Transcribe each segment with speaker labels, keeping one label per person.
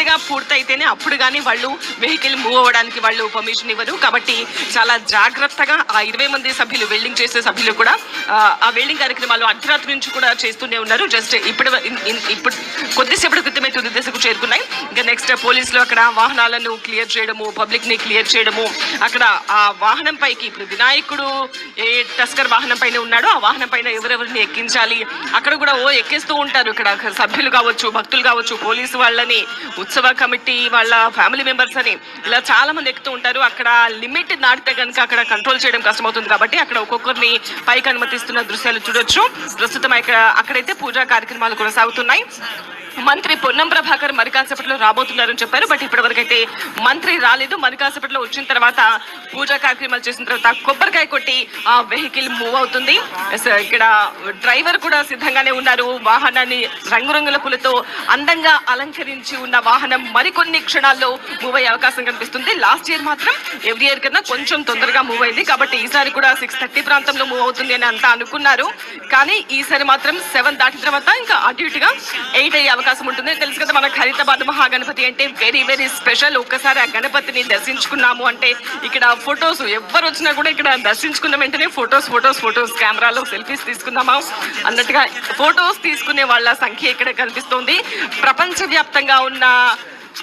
Speaker 1: పూర్తిగా పూర్తయితేనే అప్పుడు కానీ వాళ్ళు వెహికల్ మూవ్ అవ్వడానికి వాళ్ళు పర్మిషన్ ఇవ్వరు. కాబట్టి చాలా జాగ్రత్తగా ఆ 20 మంది సభ్యులు, వెల్డింగ్ చేసే సభ్యులు కూడా ఆ వెల్డింగ్ కార్యక్రమాలు అర్ధరాత్రి నుంచి కూడా చేస్తూనే ఉన్నారు. జస్ట్ ఇప్పుడు కొద్దిసేపటి క్రితమే తుది దశకు చేరుకున్నాయి. ఇంకా నెక్స్ట్ పోలీసులు అక్కడ వాహనాలను క్లియర్ చేయడము, పబ్లిక్ ని క్లియర్ చేయడము, అక్కడ ఆ వాహనం పైకి ఇప్పుడు వినాయకుడు ఏ టస్కర్ వాహనం పైన ఉన్నాడో ఆ వాహనం పైన ఎవరెవరిని ఎక్కించాలి అక్కడ కూడా ఎక్కిస్తూ ఉంటారు. ఇక్కడ సభ్యులు కావచ్చు, భక్తులు కావచ్చు, పోలీసు వాళ్ళని, ఉత్సవ కమిటీ వాళ్ళ ఫ్యామిలీ మెంబర్స్ అని ఇలా చాలా మంది ఎక్కుతూ ఉంటారు. అక్కడ లిమిట్ దాటితే కనుక అక్కడ కంట్రోల్ చేయడం కష్టమవుతుంది. కాబట్టి అక్కడ ఒక్కొక్కరిని పైకి అనుమతిస్తున్న దృశ్యాలు చూడొచ్చు. ప్రస్తుతం అక్కడైతే పూజా కార్యక్రమాలు కొనసాగుతున్నాయి. మంత్రి పొన్నం ప్రభాకర్ మరి కాసేపట్లో రాబోతున్నారని చెప్పారు. బట్ ఇప్పటివరకు అయితే మంత్రి రాలేదు. మరి కాసేపట్లో వచ్చిన తర్వాత పూజా కార్యక్రమాలు చేసిన తర్వాత కొబ్బరికాయ కొట్టి ఆ వెహికల్ మూవ్ అవుతుంది. ఇక్కడ డ్రైవర్ కూడా సిద్ధంగానే ఉన్నారు. వాహనాన్ని రంగురంగుల పూలతో అందంగా అలంకరించి ఉన్న వాహనం మరికొన్ని క్షణాల్లో మూవ్ అయ్యే అవకాశం కనిపిస్తుంది. లాస్ట్ ఇయర్ మాత్రం ఎవ్రీ ఇయర్ కన్నా కొంచెం తొందరగా మూవ్ అయింది. కాబట్టి ఈసారి కూడా 6:30 ప్రాంతంలో మూవ్ అవుతుంది అని అంతా అనుకున్నారు. కానీ ఈసారి మాత్రం 7 దాటిన తర్వాత ఇంకా అటు ఇటుగా 8 అయ్యే అవకాశం ఉంటుంది. తెలుసు కదా, మన ఖైరతాబాద్ మహాగణపతి అంటే వెరీ వెరీ స్పెషల్. ఒక్కసారి ఆ గణపతిని దర్శించుకున్నాము అంటే ఇక్కడ ఫొటోస్ ఎవరు వచ్చినా కూడా ఇక్కడ దర్శించుకున్న వెంటనే ఫొటోస్ కెమెరాలో సెల్ఫీస్ తీసుకుందామా అన్నట్టుగా ఫొటోస్ తీసుకునే వాళ్ళ సంఖ్య ఇక్కడ కనిపిస్తోంది. ప్రపంచవ్యాప్తంగా ఉన్న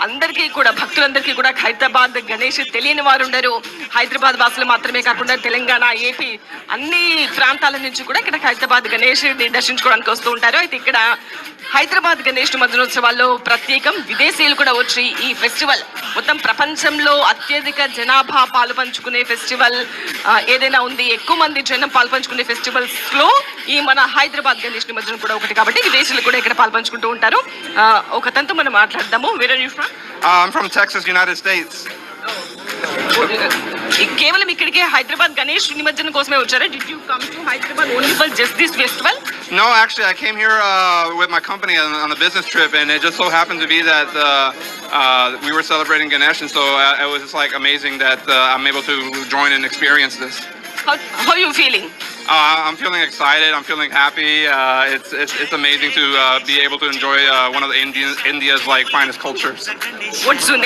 Speaker 1: అందరికీ కూడా, భక్తులందరికీ కూడా ఖైరతాబాద్ గణేష్ తెలియని వారు ఉండరు. హైదరాబాద్ వాసులు మాత్రమే కాకుండా తెలంగాణ, ఏపీ అన్ని ప్రాంతాల నుంచి కూడా ఇక్కడ ఖైరతాబాద్ గణేష్ దర్శించుకోవడానికి వస్తూ ఉంటారు. అయితే ఇక్కడ హైదరాబాద్ గణేష్ నిమజ్జనోత్సవాల్లో ప్రత్యేకం. విదేశీయులు కూడా వచ్చి ఈ ఫెస్టివల్ మొత్తం ప్రపంచంలో అత్యధిక జనాభా పాలుపంచుకునే ఫెస్టివల్ ఏదైనా ఉంది, ఎక్కువ మంది జనం పాల్పంచుకునే ఫెస్టివల్స్ లో ఈ మన హైదరాబాద్ గణేష్ నిమజ్జనం కూడా ఒకటి. కాబట్టి విదేశీయులు కూడా ఇక్కడ పాల్పంచుకుంటూ ఉంటారు. ఒకతంతో మనం మాట్లాడదాము. వేరే
Speaker 2: I'm from Texas, United States.
Speaker 1: కేవలం ఇక్కడికి హైదరాబాద్ గణేష్ నిమజ్జనం కోసమే వచ్చారా? Did you come to Hyderabad only for just this festival?
Speaker 2: No, actually, I came here with my company on a business trip, and it just so happened to be that we were celebrating Ganesh, and so it was just like amazing that I'm able to join and experience this.
Speaker 1: How are you feeling?
Speaker 2: I'm feeling excited. I'm feeling happy. It's amazing to be able to enjoy one of India's like finest cultures.
Speaker 1: What's your